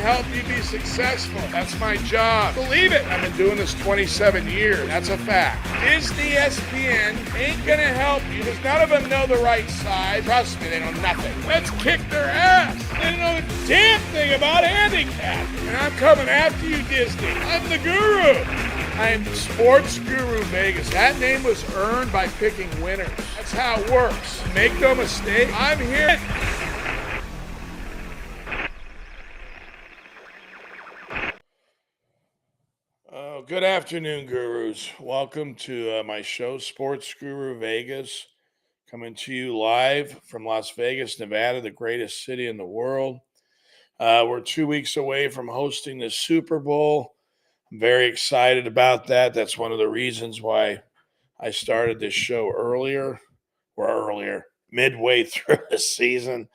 help you be successful. That's my job. Believe it. I've been doing this 27 years. That's a fact. Disney ESPN ain't gonna help you because none of them know the right side. Trust me, they know nothing. Let's kick their ass. They don't know the damn thing about handicap. And I'm coming after you, Disney. I'm the guru. I'm Sportsguru.vegas. That name was earned by picking winners. That's how it works. Make no mistake, I'm here. Good afternoon, gurus. Welcome to my show, Sportsguru.vegas, coming to you live from Las Vegas, Nevada, the greatest city in the world. We're 2 weeks away from hosting the Super Bowl. I'm very excited about that. That's one of the reasons why I started this show midway through the season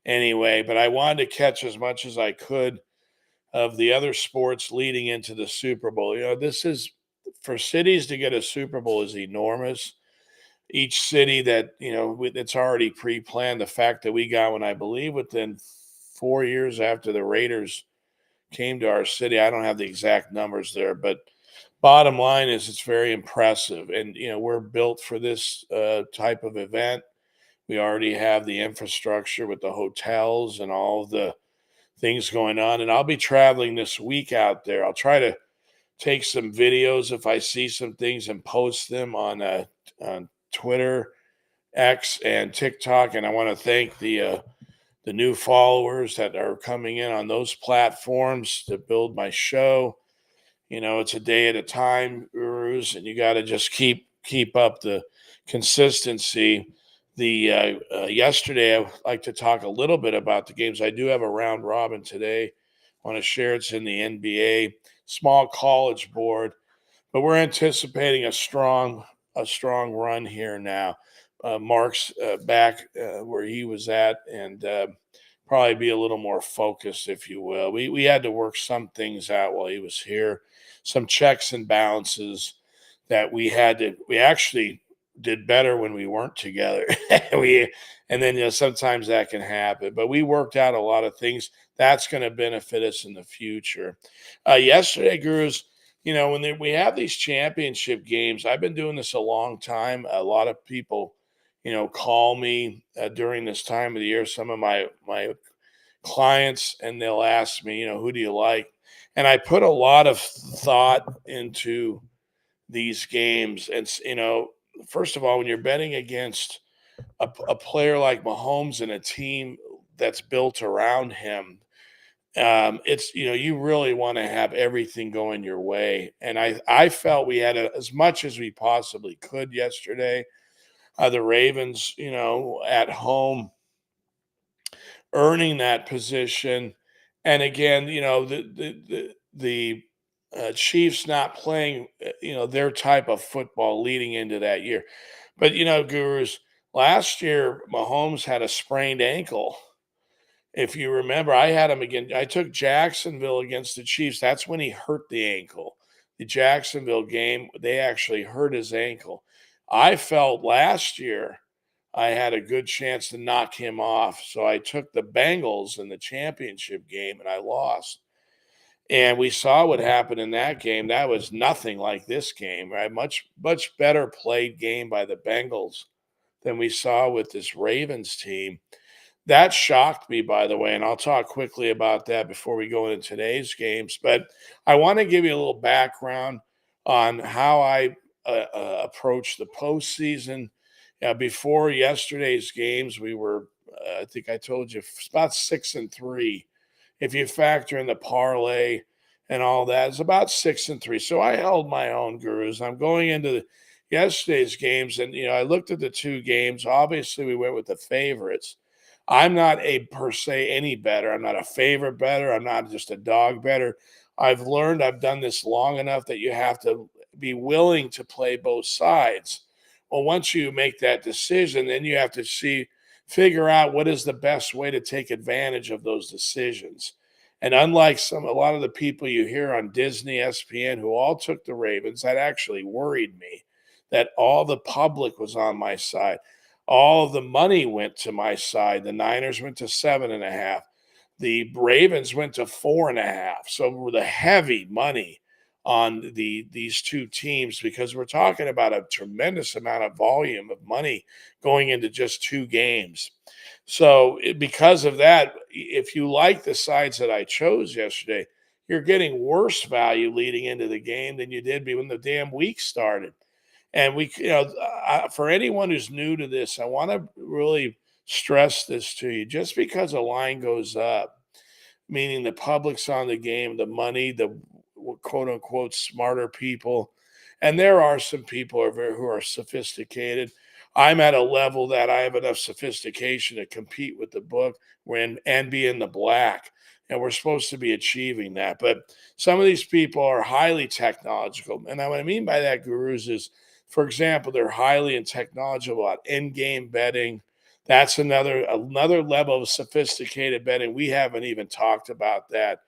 anyway. But I wanted to catch as much as I could of the other sports leading into the Super Bowl. You know, this is, for cities to get a Super Bowl is enormous. Each city that, you know, it's already pre-planned. The fact that we got one, I believe, within 4 years after the Raiders came to our city. I don't have the exact numbers there, but bottom line is it's very impressive. And, you know, we're built for this type of event. We already have the infrastructure with the hotels and all the things going on. And I'll be traveling this week out there. I'll try to take some videos if I see some things and post them on Twitter, X, and TikTok. And I want to thank the new followers that are coming in on those platforms to build my show. You know, it's a day at a time, gurus, and you got to just keep up the consistency. Yesterday, I would like to talk a little bit about the games. I do have a round robin today. I want to share it's in the NBA, small college board, but we're anticipating a strong run here now. Mark's back where he was at, and probably be a little more focused, if you will. We had to work some things out while he was here, some checks and balances that we actually did better when we weren't together. And then, you know, sometimes that can happen, but we worked out a lot of things that's going to benefit us in the future. Yesterday, gurus, you know, when we have these championship games, I've been doing this a long time. A lot of people, you know, call me during this time of the year, some of my clients, and they'll ask me, you know, who do you like? And I put a lot of thought into these games. And, you know, first of all, when you're betting against a player like Mahomes and a team that's built around him, it's, you know, you really want to have everything going your way. And I felt we had as much as we possibly could yesterday. The Ravens, you know, at home, earning that position. And again, you know, the Chiefs not playing, you know, their type of football leading into that year. But, you know, gurus, last year, Mahomes had a sprained ankle. If you remember, I had him again. I took Jacksonville against the Chiefs. That's when he hurt the ankle. The Jacksonville game, they actually hurt his ankle. I felt last year I had a good chance to knock him off. So I took the Bengals in the championship game and I lost. And we saw what happened in that game. That was nothing like this game, right? Much better played game by the Bengals than we saw with this Ravens team. That shocked me, by the way, and I'll talk quickly about that before we go into today's games. But I want to give you a little background on how I approach the postseason. Before yesterday's games, we were, I think I told you, about 6-3. If you factor in the parlay and all that, it's about 6-3. So I held my own, gurus. I'm going into yesterday's games, and, you know, I looked at the two games. Obviously, we went with the favorites. I'm not per se any better. I'm not a favorite better. I'm not just a dog better. I've learned, I've done this long enough that you have to be willing to play both sides. Well, once you make that decision, then you have to figure out what is the best way to take advantage of those decisions. And unlike a lot of the people you hear on Disney, ESPN, who all took the Ravens, that actually worried me, that all the public was on my side. All of the money went to my side. The Niners went to 7.5. The Ravens went to 4.5. So we're the heavy money on these two teams because we're talking about a tremendous amount of volume of money going into just two games. So because of that, if you like the sides that I chose yesterday, you're getting worse value leading into the game than you did when the damn week started. And for anyone who's new to this, I want to really stress this to you. Just because a line goes up, meaning the public's on the game, the money, the quote unquote smarter people, and there are some people who are sophisticated. I'm at a level that I have enough sophistication to compete with the book and be in the black. And we're supposed to be achieving that. But some of these people are highly technological. And what I mean by that, gurus, is, for example, they're highly and technological about in-game betting. That's another level of sophisticated betting. We haven't even talked about that.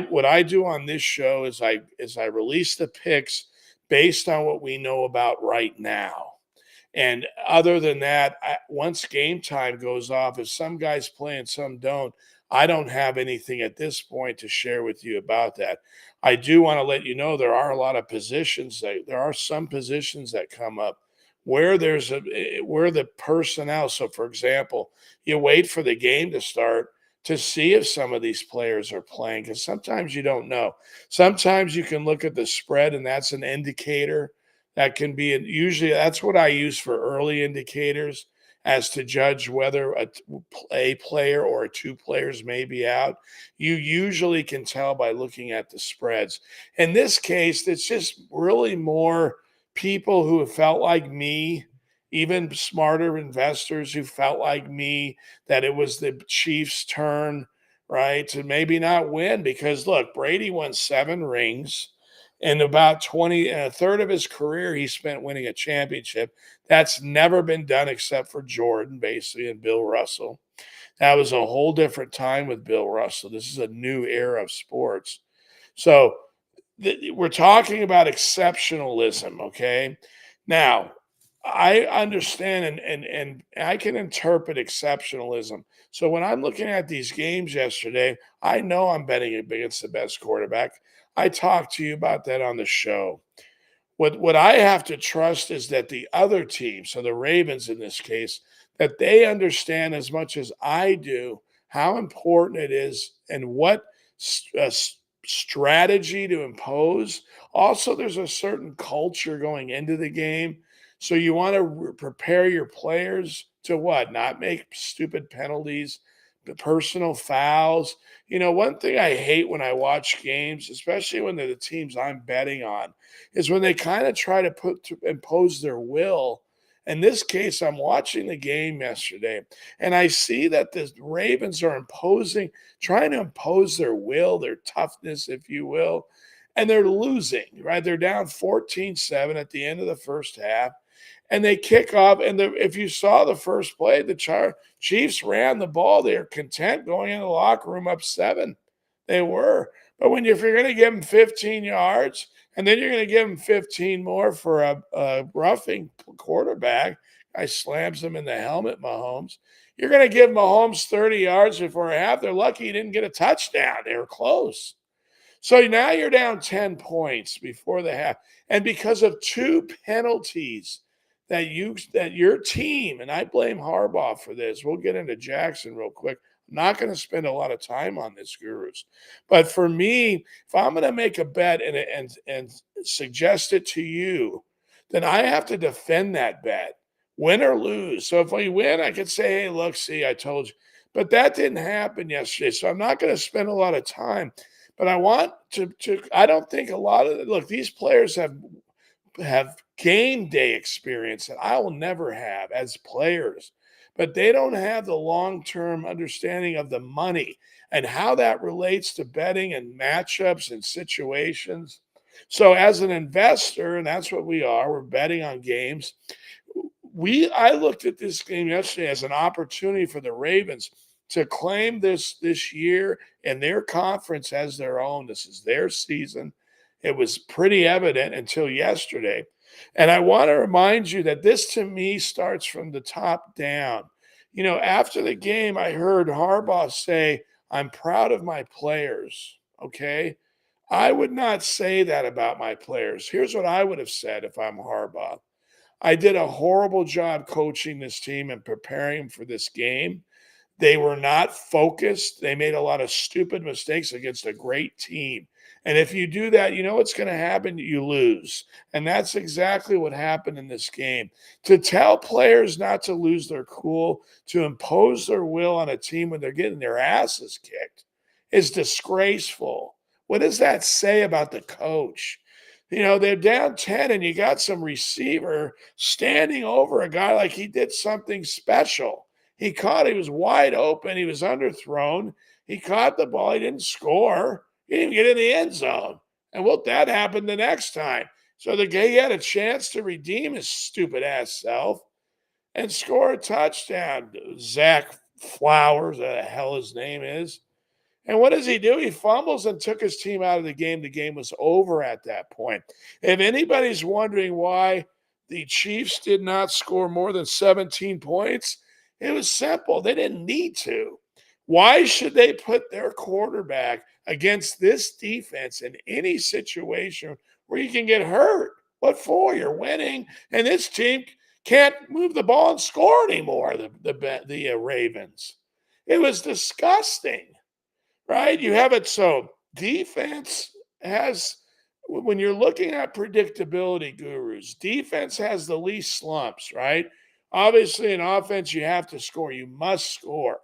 What I do on this show is I release the picks based on what we know about right now. And other than that, once game time goes off, if some guys play and some don't, I don't have anything at this point to share with you about that. I do want to let you know there are a lot of positions there are some positions that come up where where the personnel. So, for example, you wait for the game to start to see if some of these players are playing because sometimes you don't know. Sometimes you can look at the spread, and that's an indicator that can be, usually that's what I use for early indicators as to judge whether a player or two players may be out. You usually can tell by looking at the spreads. In this case, it's just really more people who have felt like me, even smarter investors who felt like me, that it was the Chiefs' turn, right, to maybe not win. Because look, Brady won 7 rings. In about 20 and a third of his career, he spent winning a championship. That's never been done except for Jordan, basically, and Bill Russell. That was a whole different time with Bill Russell. This is a new era of sports. So we're talking about exceptionalism, okay? Now, I understand and I can interpret exceptionalism. So when I'm looking at these games yesterday, I know I'm betting against the best quarterback. I talked to you about that on the show. What I have to trust is that the other team, so the Ravens in this case, that they understand as much as I do how important it is and what strategy to impose. Also, there's a certain culture going into the game. So you want to prepare your players to what? Not make stupid penalties, the personal fouls. One thing I hate when I watch games, especially when they're the teams I'm betting on, is when they kind of try to impose their will. In this case, I'm watching the game yesterday, and I see that the Ravens are trying to impose their will, their toughness, if you will, and they're losing, right? They're down 14-7 at the end of the first half, and they kick off. And if you saw the first play, the Chiefs ran the ball. They're content going in the locker room up 7. They were. But if you're going to give them 15 yards, and then you're going to give them 15 more for a roughing quarterback, guy slams them in the helmet, Mahomes. You're going to give Mahomes 30 yards before half. They're lucky he didn't get a touchdown. They were close. So now you're down 10 points before the half. And because of 2 penalties that your team, and I blame Harbaugh for this. We'll get into Jackson real quick. I'm not going to spend a lot of time on this, gurus. But for me, if I'm going to make a bet and suggest it to you, then I have to defend that bet, win or lose. So if we win, I could say, hey, look, see, I told you. But that didn't happen yesterday. So I'm not going to spend a lot of time. But I want I don't think a lot of look, these players have game day experience that I will never have as players, but they don't have the long-term understanding of the money and how that relates to betting and matchups and situations. So as an investor, and that's what we are, we're betting on games. I looked at this game yesterday as an opportunity for the Ravens to claim this year and their conference as their own. This is their season. It was pretty evident until yesterday. And I want to remind you that this, to me, starts from the top down. After the game, I heard Harbaugh say, I'm proud of my players. Okay. I would not say that about my players. Here's what I would have said if I'm Harbaugh. I did a horrible job coaching this team and preparing them for this game. They were not focused. They made a lot of stupid mistakes against a great team. And if you do that, you know what's going to happen? You lose. And that's exactly what happened in this game. To tell players not to lose their cool, to impose their will on a team when they're getting their asses kicked is disgraceful. What does that say about the coach? You know, they're down 10 and you got some receiver standing over a guy like he did something special. He caught, he was wide open. He was underthrown. He caught the ball. He didn't score. He didn't even get in the end zone. And what that happened the next time. So the guy had a chance to redeem his stupid ass self and score a touchdown. Zach Flowers, what the hell his name is. And what does he do? He fumbles and took his team out of the game. The game was over at that point. If anybody's wondering why the Chiefs did not score more than 17 points, it was simple. They didn't need to. Why should they put their quarterback against this defense in any situation where you can get hurt? What for? You're winning, and this team can't move the ball and score anymore. The Ravens. It was disgusting. Right? You have it so defense has, when you're looking at predictability gurus, defense has the least slumps, right? Obviously, in offense, you have to score. You must score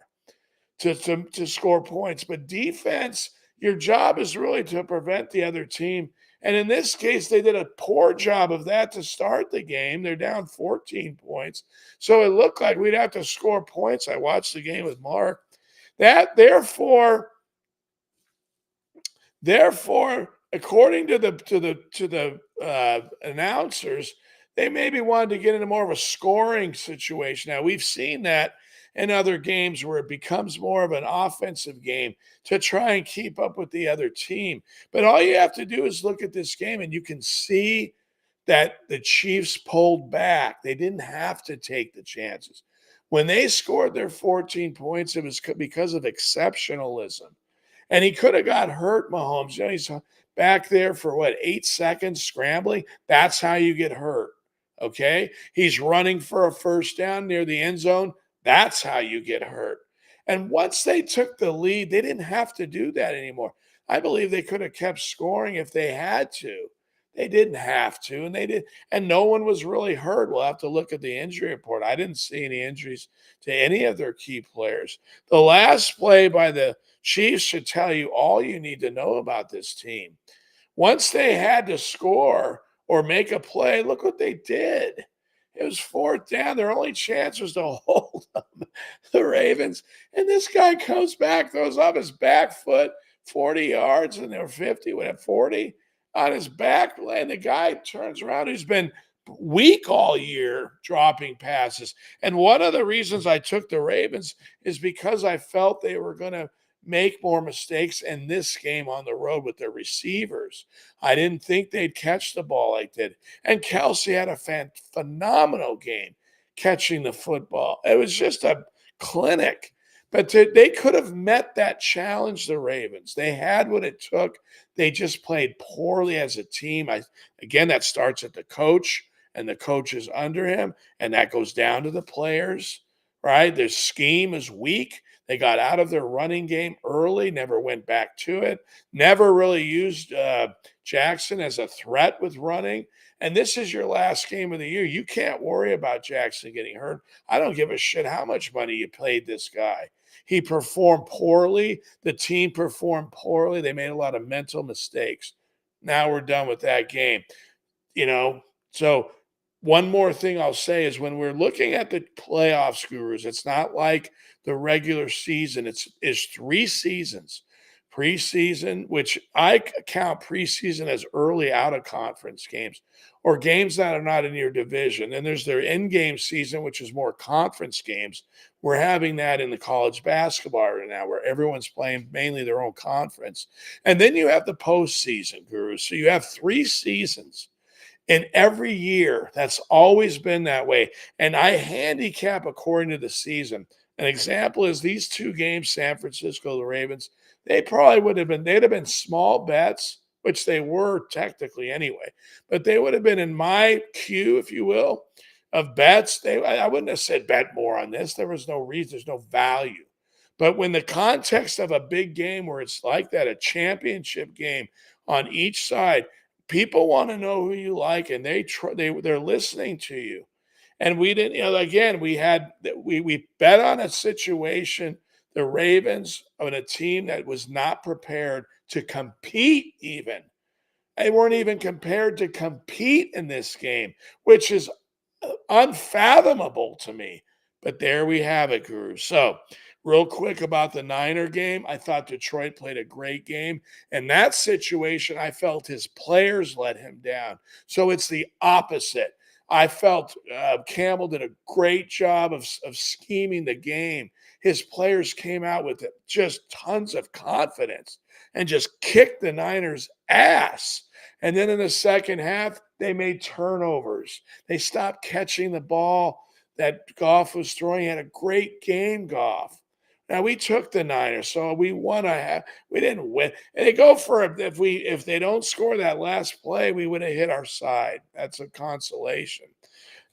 to score points. But defense, your job is really to prevent the other team. And in this case, they did a poor job of that to start the game. They're down 14 points. So it looked like we'd have to score points. I watched the game with Mark. Therefore, according to the announcers, they maybe wanted to get into more of a scoring situation. Now we've seen that in other games where it becomes more of an offensive game to try and keep up with the other team. But all you have to do is look at this game, and you can see that the Chiefs pulled back. They didn't have to take the chances. When they scored their 14 points, it was because of exceptionalism. And he could have got hurt, Mahomes. You know, he's back there for what, 8 seconds scrambling? That's how you get hurt. Okay. He's running for a first down near the end zone. That's how you get hurt. And once they took the lead, they didn't have to do that anymore. I believe they could have kept scoring if they had to. They didn't have to, and they did, and no one was really hurt. We'll have to look at the injury report. I didn't see any injuries to any of their key players. The last play by the Chiefs should tell you all you need to know about this team. Once they had to score or make a play, look what they did. It was fourth down. Their only chance was to hold them, the Ravens. And this guy comes back, throws off his back foot 40 yards, and they're 50, whatever, 40 on his back. And the guy turns around, who's been weak all year dropping passes. And one of the reasons I took the Ravens is because I felt they were going to make more mistakes in this game on the road with their receivers. I didn't think they'd catch the ball like that. And Kelsey had a phenomenal game catching the football. It was just a clinic. But they could have met that challenge, the Ravens. They had what it took. They just played poorly as a team. Again, that starts at the coach and the coaches under him, and that goes down to the players, right? Their scheme is weak. They got out of their running game early, never went back to it, never really used Jackson as a threat with running. And this is your last game of the year. You can't worry about Jackson getting hurt. I don't give a shit how much money you paid this guy. He performed poorly. The team performed poorly. They made a lot of mental mistakes. Now we're done with that game. So one more thing I'll say is when we're looking at the playoffs, gurus, it's not like the regular season. It's 3 seasons. Preseason, which I count preseason as early out of conference games or games that are not in your division. Then there's their in-game season, which is more conference games. We're having that in the college basketball right now where everyone's playing mainly their own conference. And then you have the postseason, gurus. So you have 3 seasons. And every year, that's always been that way. And I handicap according to the season. An example is these two games, San Francisco, the Ravens, they'd have been small bets, which they were technically anyway, but they would have been in my queue, if you will, of bets. I wouldn't have said bet more on this. There was no reason, there's no value. But when the context of a big game where it's like that, a championship game on each side, people want to know who you like, and they're listening to you. And we didn't, again, we bet on a situation, the Ravens, on a team that was not prepared to compete even. They weren't even compared to compete in this game, which is unfathomable to me. But there we have it, Guru. So, real quick about the Niner game, I thought Detroit played a great game. In that situation, I felt his players let him down. So it's the opposite. I felt Campbell did a great job of scheming the game. His players came out with just tons of confidence and just kicked the Niners' ass. And then in the second half, they made turnovers. They stopped catching the ball that Goff was throwing. He had a great game, Goff. Now we took the Niners, so we won a half. We didn't win. And they go for it. If they don't score that last play, we would have hit our side. That's a consolation.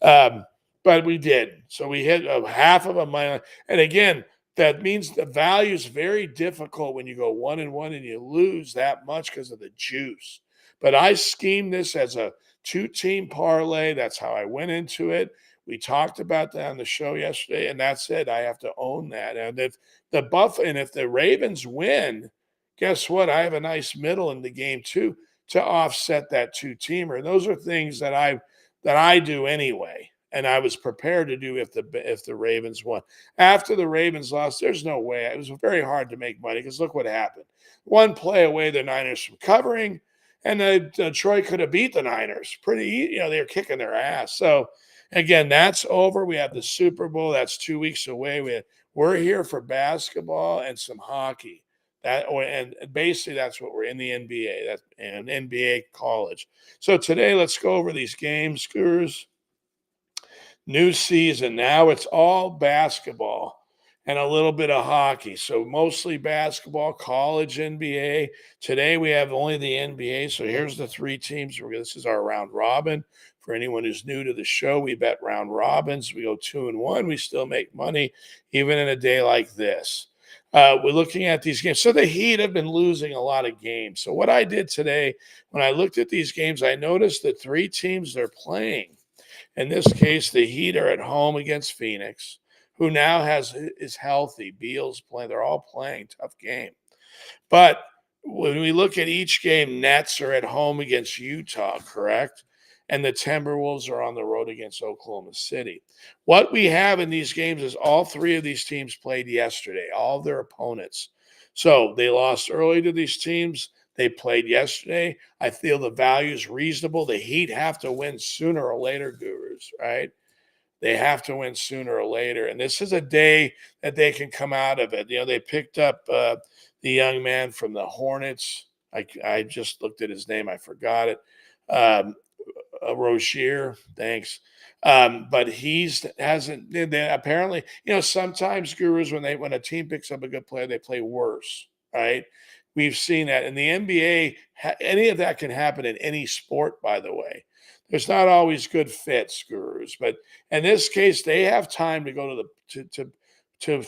Um, but we did. So we hit a half of a mile. And again, that means the value is very difficult when you go 1-1 and you lose that much because of the juice. But I schemed this as a two-team parlay. That's how I went into it. We talked about that on the show yesterday, and that's it. I have to own that. And if the Ravens win, guess what? I have a nice middle in the game too to offset that two-teamer. And those are things that I do anyway, and I was prepared to do if the Ravens won. After the Ravens lost, there's no way. It was very hard to make money because look what happened. One play away, the Niners from covering, and Detroit could have beat the Niners pretty. They were kicking their ass. So again, that's over. We have the Super Bowl. That's 2 weeks away. We're here for basketball and some hockey. And basically that's what we're in the NBA. That's an NBA college. So today, let's go over these games, Gurus. New season. Now it's all basketball and a little bit of hockey. So mostly basketball, college, NBA. Today we have only the NBA. So here's the three teams. This is our round robin. For anyone who's new to the show, we bet round robins. We go 2-1. We still make money even in a day like this. We're looking at these games. So the Heat have been losing a lot of games. So what I did today, when I looked at these games, I noticed the three teams they're playing. In this case, the Heat are at home against Phoenix, who now is healthy. Beal's playing. They're all playing tough game. But when we look at each game, Nets are at home against Utah, correct? And the Timberwolves are on the road against Oklahoma City. What we have in these games is all three of these teams played yesterday, all of their opponents. So they lost early to these teams. They played yesterday. I feel the value is reasonable. The Heat have to win sooner or later, Gurus, right? They have to win sooner or later. And this is a day that they can come out of it. They picked up the young man from the Hornets. I just looked at his name. I forgot it. Rozier, thanks. But apparently, sometimes Gurus, when a team picks up a good player, they play worse, right? We've seen that in the NBA. Any of that can happen in any sport, by the way. There's not always good fits, Gurus, but in this case, they have time to go to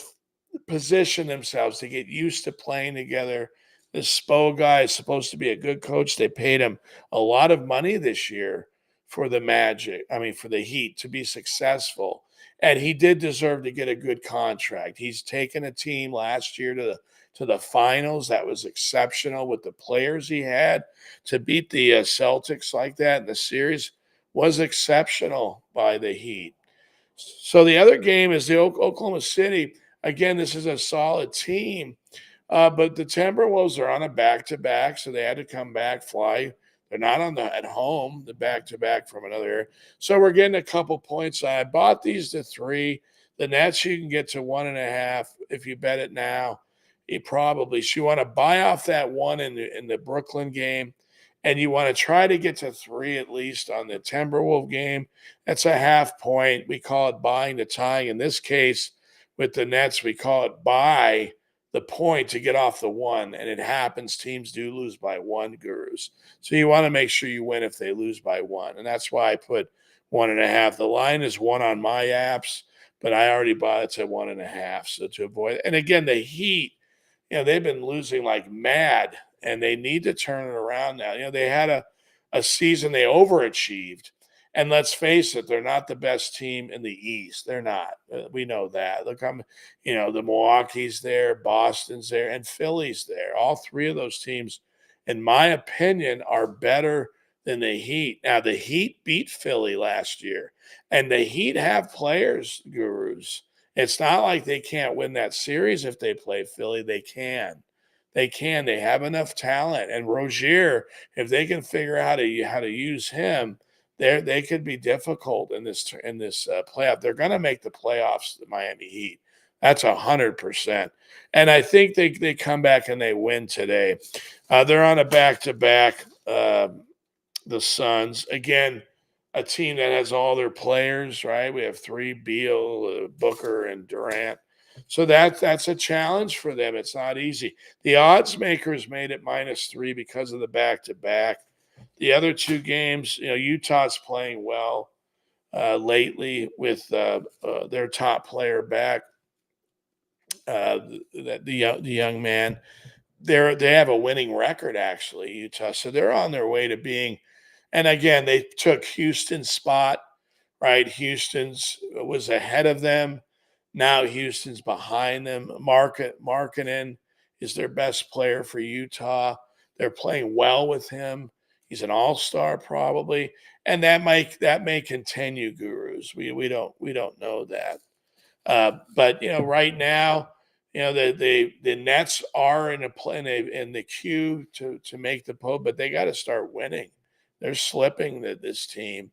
position themselves to get used to playing together. This Spo guy is supposed to be a good coach. They paid him a lot of money this year for the Heat to be successful. And he did deserve to get a good contract. He's taken a team last year to the finals. That was exceptional with the players he had. To beat the Celtics like that in the series was exceptional by the Heat. So the other game is the Oklahoma City. Again, this is a solid team. But the Timberwolves are on a back-to-back, so they had to come back, fly. They're not at home, the back-to-back from another area. So we're getting a couple points. I bought these to 3. The Nets you can get to 1.5 if you bet it now. You want to buy off that 1 in the Brooklyn game, and you want to try to get to 3 at least on the Timberwolf game. That's a half point. We call it buying the tying. In this case, with the Nets, we call it buy the point to get off the one, and it happens. Teams do lose by one, gurus. So you want to make sure you win if they lose by one, and that's why I put 1.5. The line is one on my apps, but I already bought it at 1.5. So to avoid, and again, the Heat, they've been losing like mad, and they need to turn it around now. They had a season they overachieved. And let's face it, they're not the best team in the East. They're not. We know that. Look, the Milwaukee's there, Boston's there, and Philly's there. All three of those teams, in my opinion, are better than the Heat. Now, the Heat beat Philly last year, and the Heat have players, gurus. It's not like they can't win that series if they play Philly. They can. They can. They have enough talent. And Rozier, if they can figure out how to use him, they could be difficult in this playoff. They're going to make the playoffs, the Miami Heat. That's 100%. And I think they come back and they win today. They're on a back-to-back. The Suns again, a team that has all their players. Right, we have three: Beal, Booker, and Durant. So that's a challenge for them. It's not easy. The odds makers made it -3 because of the back-to-back. The other two games, Utah's playing well lately with their top player back, the young man. They have a winning record actually, Utah. So they're on their way to being. And again, they took Houston's spot. Right, Houston's was ahead of them. Now Houston's behind them. Markkanen is their best player for Utah. They're playing well with him. He's an all-star probably, and that may continue, gurus. We don't know that. But right now, the Nets are in the queue to make the post, but they got to start winning. They're slipping this team,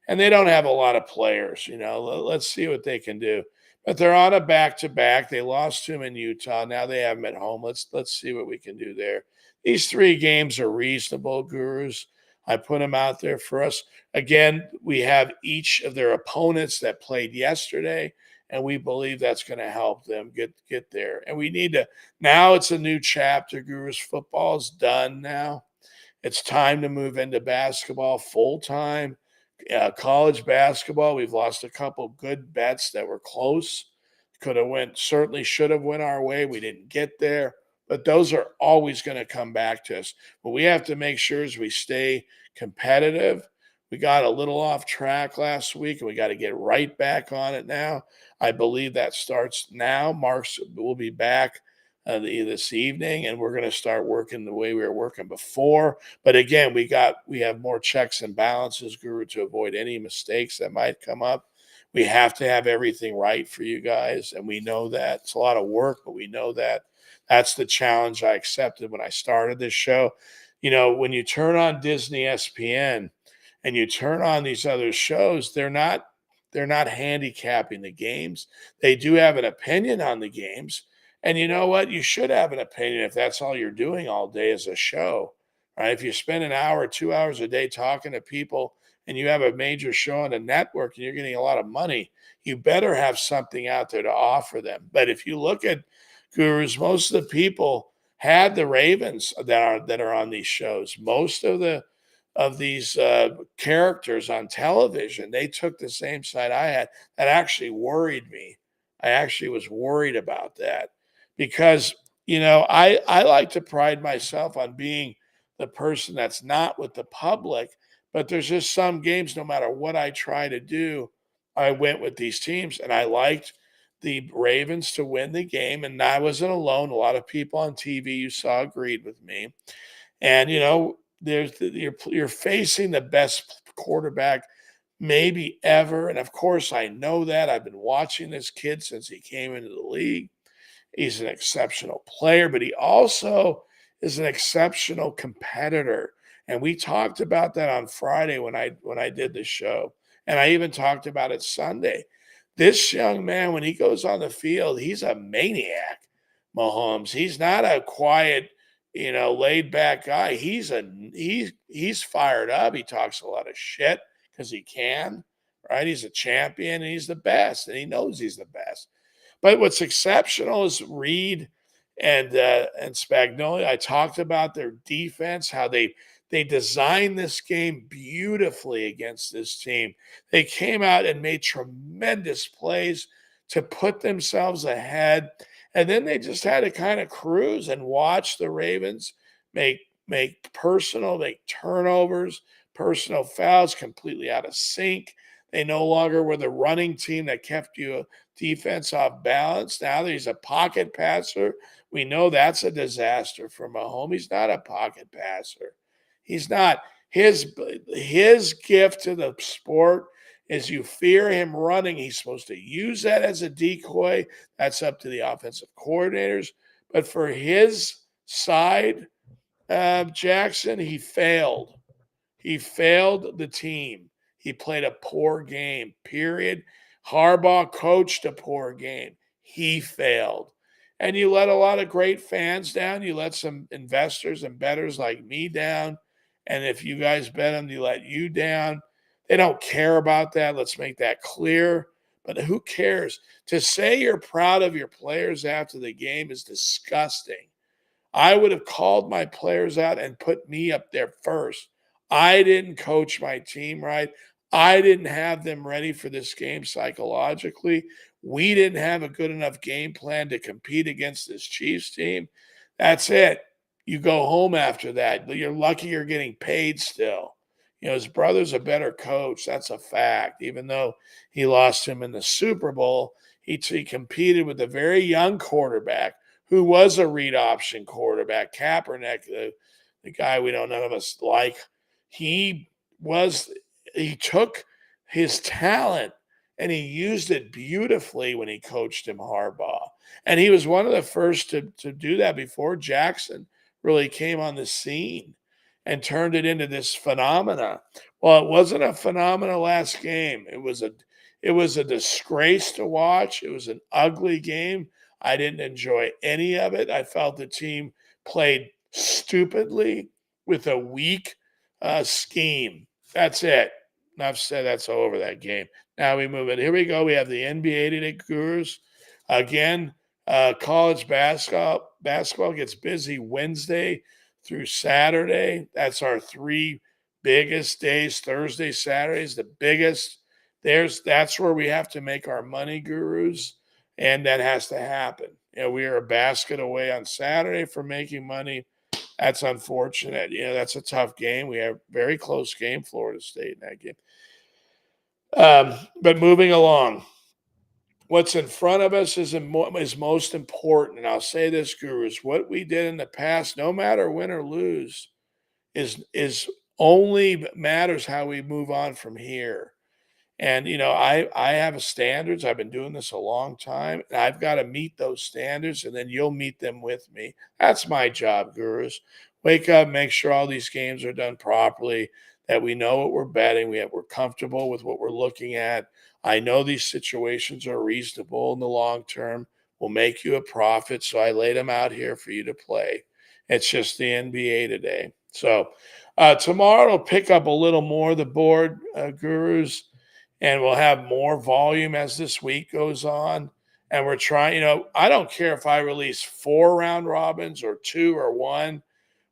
and they don't have a lot of players. Let's see what they can do. But they're on a back-to-back. They lost to him in Utah. Now they have him at home. Let's see what we can do there. These three games are reasonable, gurus. I put them out there for us. Again, we have each of their opponents that played yesterday, and we believe that's going to help them get there. And we need to now. It's a new chapter, gurus. Football's done now. It's time to move into basketball full time. College basketball, we've lost a couple good bets that were close. Certainly should have went our way. We didn't get there, but those are always going to come back to us. What we have to make sure is we stay competitive. We got a little off track last week, and we got to get right back on it now. I believe that starts now. Marks will be back this evening, and we're going to start working the way we were working before. But again, we have more checks and balances, Guru, to avoid any mistakes that might come up. We have to have everything right for you guys, and we know that it's a lot of work, but we know that that's the challenge I accepted when I started this show. When you turn on Disney ESPN and you turn on these other shows, they're not handicapping the games. They do have an opinion on the games. And you know what? You should have an opinion if that's all you're doing all day as a show, right? If you spend an hour, 2 hours a day talking to people and you have a major show on a network and you're getting a lot of money, you better have something out there to offer them. But if you look at gurus, most of the people had the Ravens that are on these shows. Most of these characters on television, they took the same side I had. That actually worried me. I actually was worried about that because, I like to pride myself on being the person that's not with the public, but there's just some games, no matter what I try to do, I went with these teams and I liked the Ravens to win the game. And I wasn't alone. A lot of people on TV you saw agreed with me. And, you're facing the best quarterback maybe ever. And of course, I know that. I've been watching this kid since he came into the league. He's an exceptional player, but he also is an exceptional competitor. And we talked about that on Friday when I did the show. And I even talked about it Sunday. This young man, when he goes on the field, he's a maniac, Mahomes. He's not a quiet, laid back guy. He's fired up. He talks a lot of shit because he can, right? He's a champion and he's the best, and he knows he's the best. But what's exceptional is Reed and Spagnuolo. I talked about their defense, how they designed this game beautifully against this team. They came out and made tremendous plays to put themselves ahead. And then they just had to kind of cruise and watch the Ravens make turnovers, personal fouls completely out of sync. They no longer were the running team that kept you defense off balance. Now that he's a pocket passer, we know that's a disaster for Mahomes. He's not a pocket passer. He's not. His gift to the sport is you fear him running. He's supposed to use that as a decoy. That's up to the offensive coordinators. But for his side, Jackson, he failed. He failed the team. He played a poor game, period. Harbaugh coached a poor game. He failed. And you let a lot of great fans down. You let some investors and bettors like me down. And if you guys bet them, they let you down. They don't care about that. Let's make that clear. But who cares? To say you're proud of your players after the game is disgusting. I would have called my players out and put me up there first. I didn't coach my team right. I didn't have them ready for this game psychologically. We didn't have a good enough game plan to compete against this Chiefs team. That's it. You go home after that. You're lucky you're getting paid still. His brother's a better coach. That's a fact. Even though he lost him in the Super Bowl, he competed with a very young quarterback who was a read option quarterback, Kaepernick, the guy none of us like. He took his talent and he used it beautifully when he coached him, Harbaugh. And he was one of the first to do that before Jackson really came on the scene and turned it into this phenomena. Well, it wasn't a phenomena last game. It was a disgrace to watch. It was an ugly game. I didn't enjoy any of it. I felt the team played stupidly with a weak scheme. That's it. Enough said. That's over that game. Now we move it. Here we go. We have the NBA today, Gurus. Again, college basketball gets busy Wednesday through Saturday. That's our three biggest days. Thursday, Saturday is the biggest. That's where we have to make our money, Gurus. And that has to happen. We are a basket away on Saturday for making money. That's unfortunate. That's a tough game. We have a very close game, Florida State in that game. But moving along, what's in front of us is most important. And I'll say this, Gurus, what we did in the past, no matter win or lose, is only matters how we move on from here. And, I have standards. I've been doing this a long time. And I've got to meet those standards, and then you'll meet them with me. That's my job, Gurus. Wake up, make sure all these games are done properly, that we know what we're betting. We're comfortable with what we're looking at. I know these situations are reasonable in the long term, will make you a profit. So I laid them out here for you to play. It's just the NBA today. So tomorrow I'll pick up a little more of the board, Gurus, and we'll have more volume as this week goes on. And we're trying, I don't care if I release 4 round robins or 2 or 1.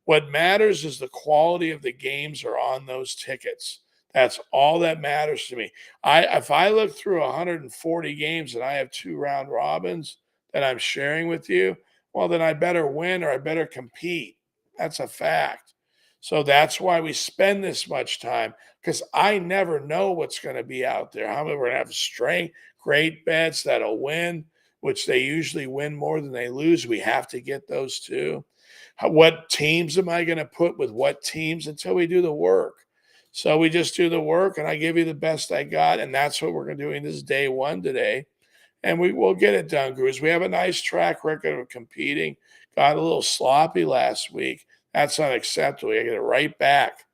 What matters is the quality of the games are on those tickets. That's all that matters to me. If I look through 140 games and I have 2 round robins that I'm sharing with you, well, then I better win or I better compete. That's a fact. So that's why we spend this much time, because I never know what's going to be out there. How many we're going to have straight, great bets that'll win, which they usually win more than they lose. We have to get those too. What teams am I going to put with what teams until we do the work? So we just do the work, and I give you the best I got, and that's what we're doing. This is day 1 today, and we will get it done, Gurus. We have a nice track record of competing. Got a little sloppy last week. That's unacceptable. You get it right back.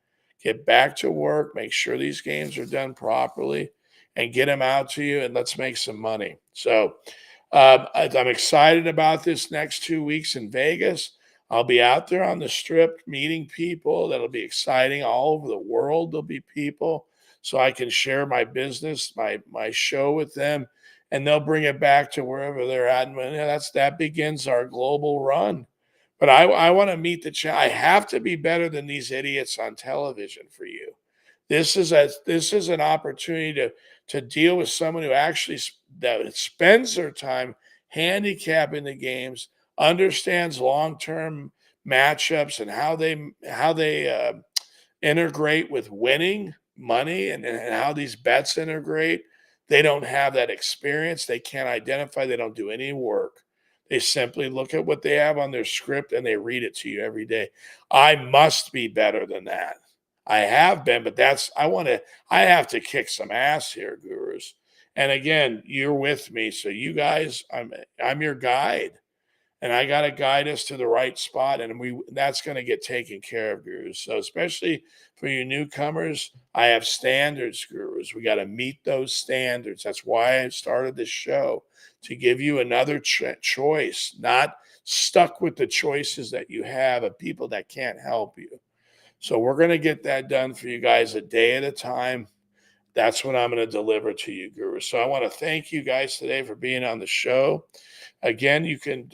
Get back to work. Make sure these games are done properly and get them out to you, and let's make some money. So I'm excited about this next 2 weeks in Vegas. I'll be out there on the strip meeting people. That'll be exciting. All over the world, there'll be people. So I can share my business, my show with them, and they'll bring it back to wherever they're at. And that begins our global run. But I want to meet the I have to be better than these idiots on television for you. This is an opportunity to deal with someone who actually that spends their time handicapping the games, understands long-term matchups and how they integrate with winning money, and how these bets integrate. They don't have that experience. They can't identify. They don't do any work. They simply look at what they have on their script and they read it to you every day. I must be better than that. I have been, but I have to kick some ass here, gurus. And again, you're with me. So you guys, I'm your guide, and I got to guide us to the right spot, and that's going to get taken care of, gurus. So especially for you newcomers, I have standards, gurus. We got to meet those standards. That's why I started this show, to give you another choice, not stuck with the choices that you have of people that can't help you. So we're going to get that done for you guys a day at a time. That's what I'm going to deliver to you, guru. So I want to thank you guys today for being on the show. Again, you can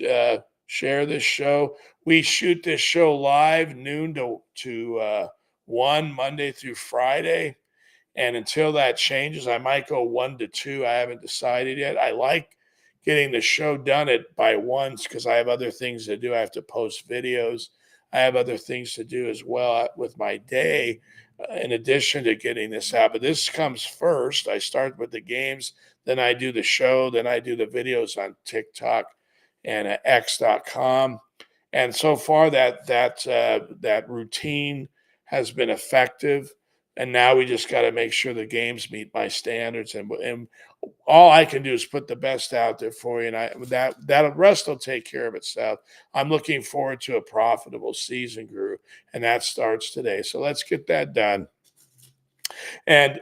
share this show. We shoot this show live noon to 1 Monday through Friday. And until that changes, I might go 1 to 2. I haven't decided yet. I like getting the show done at by once because I have other things to do. I have to post videos. I have other things to do as well with my day, in addition to getting this out. But this comes first. I start with the games, then I do the show, then I do the videos on TikTok and at X.com. And so far, that routine has been effective. And now we just got to make sure the games meet my standards, and all I can do is put the best out there for you, and that rest will take care of itself. I'm looking forward to a profitable season, Guru, and that starts today. So let's get that done. And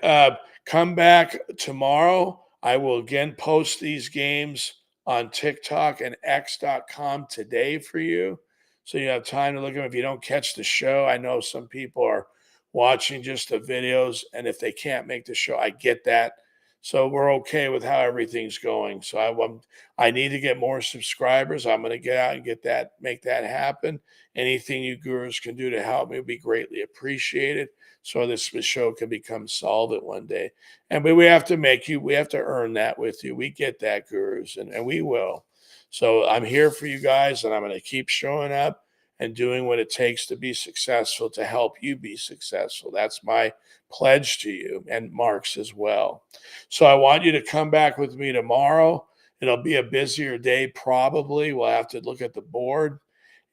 come back tomorrow. I will again post these games on TikTok and X.com today for you. So you have time to look at them. If you don't catch the show, I know some people are watching just the videos. And if they can't make the show, I get that. So we're okay with how everything's going. So I need to get more subscribers. I'm going to get out and make that happen. Anything you gurus can do to help me would be greatly appreciated, so this show can become solvent one day. And but we have to earn that with you. We get that, gurus, and we will. So I'm here for you guys, and I'm going to keep showing up and doing what it takes to be successful, to help you be successful. That's my pledge to you, and Mark's as well. So I want you to come back with me tomorrow. It'll be a busier day, probably. We'll have to look at the board.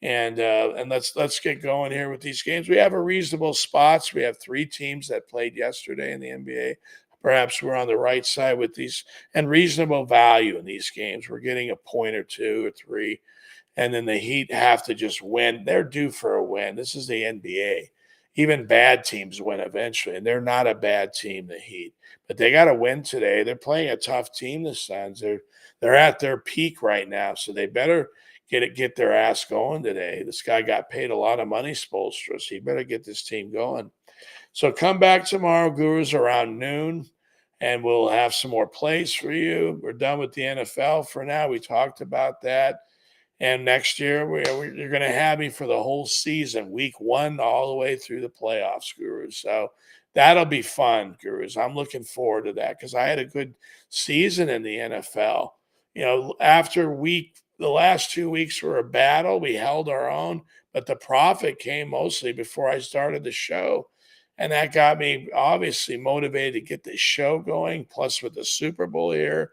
And let's get going here with these games. We have a reasonable spots. We have 3 teams that played yesterday in the NBA. Perhaps we're on the right side with these, and reasonable value in these games. We're getting a point or 2 or 3, and then the Heat have to just win. They're due for a win. This is the NBA. Even bad teams win eventually, and they're not a bad team, the Heat. But they got to win today. They're playing a tough team, the Suns. They're at their peak right now, so they better get their ass going today. This guy got paid a lot of money, Spoelstra, so he better get this team going. So come back tomorrow, gurus, around noon, and we'll have some more plays for you. We're done with the NFL for now. We talked about that. And next year, you're going to have me for the whole season, week 1 all the way through the playoffs, gurus. So that'll be fun, gurus. I'm looking forward to that because I had a good season in the NFL. After the last 2 weeks were a battle. We held our own, but the profit came mostly before I started the show. And that got me obviously motivated to get this show going. Plus, with the Super Bowl here,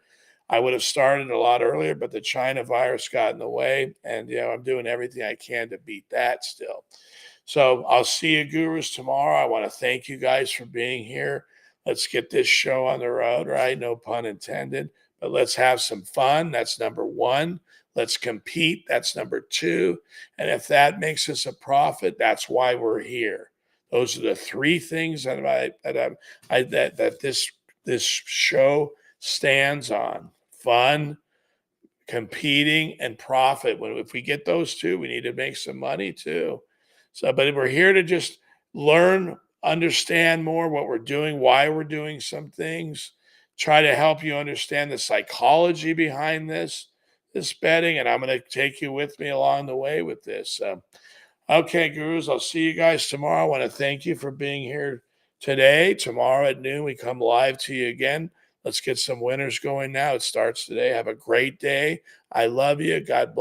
I would have started a lot earlier, but the China virus got in the way. And, I'm doing everything I can to beat that still. So I'll see you, gurus, tomorrow. I want to thank you guys for being here. Let's get this show on the road, right? No pun intended. But let's have some fun. That's number 1. Let's compete. That's number 2. And if that makes us a profit, that's why we're here. Those are the 3 things that this show stands on: fun, competing, and profit. If we get those 2, we need to make some money too. So, but we're here to just learn, understand more what we're doing, why we're doing some things, try to help you understand the psychology behind this betting, and I'm going to take you with me along the way with this. Okay, gurus, I'll see you guys tomorrow. I want to thank you for being here today. Tomorrow at noon, we come live to you again. Let's get some winners going now. It starts today. Have a great day. I love you. God bless.